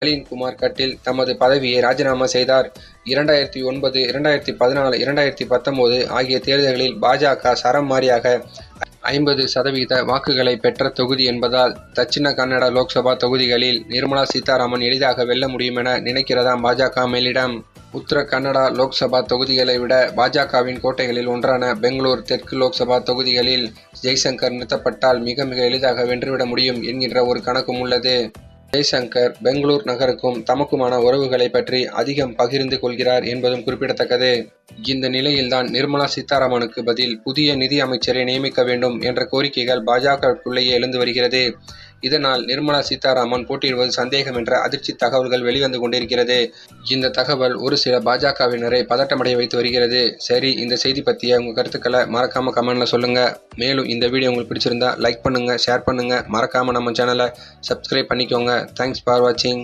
நளின் குமார் கட்டீல் தமது பதவியை ராஜினாமா செய்தார். 2009, 2014, 2019 ஆகிய தேர்தல்களில் பாஜக சரம் மாரியாக 50% வாக்குகளை பெற்ற தொகுதி என்பதால் தட்சிண கன்னட லோக்சபா தொகுதிகளில் நிர்மலா சீதாராமன் எளிதாக வெல்ல முடியும் என நினைக்கிறதாம் பாஜக மேலிடம். உத்தர கன்னடா லோக்சபா தொகுதிகளை விட பாஜகவின் கோட்டைகளில் ஒன்றான பெங்களூர் தெற்கு லோக்சபா தொகுதிகளில் ஜெய்சங்கர் நிறுத்தப்பட்டால் மிக மிக எளிதாக வென்றுவிட முடியும் என்கின்ற ஒரு கணக்கும் உள்ளது. ஜெய்சங்கர் பெங்களூர் நகருக்கும் தமக்குமான உறவுகளை பற்றி அதிகம் பகிர்ந்து கொள்கிறார் என்பதும் குறிப்பிடத்தக்கது. இந்த நிலையில்தான் நிர்மலா சீதாராமனுக்கு பதில் புதிய நிதி அமைச்சரை நியமிக்க வேண்டும் என்ற கோரிக்கைகள் பாஜகவுக்குள்ளேயே எழுந்து வருகிறது. இதனால் நிர்மலா சீதாராமன் போட்டியிடுவது சந்தேகம் என்ற அதிர்ச்சி தகவல்கள் வெளிவந்து கொண்டிருக்கிறது. இந்த தகவல் ஒரு சில பாஜகவினரை பதட்டமடைய வைத்து வருகிறது. சரி, இந்த செய்தி பற்றிய உங்கள் கருத்துக்களை மறக்காம கமெண்ட்ல சொல்லுங்க. மேலும் இந்த வீடியோ உங்களுக்கு பிடிச்சிருந்தா லைக் பண்ணுங்க, ஷேர் பண்ணுங்க, மறக்காம நம்ம சேனலை சப்ஸ்கிரைப் பண்ணிக்கோங்க. தேங்க்ஸ் ஃபார் வாட்சிங்.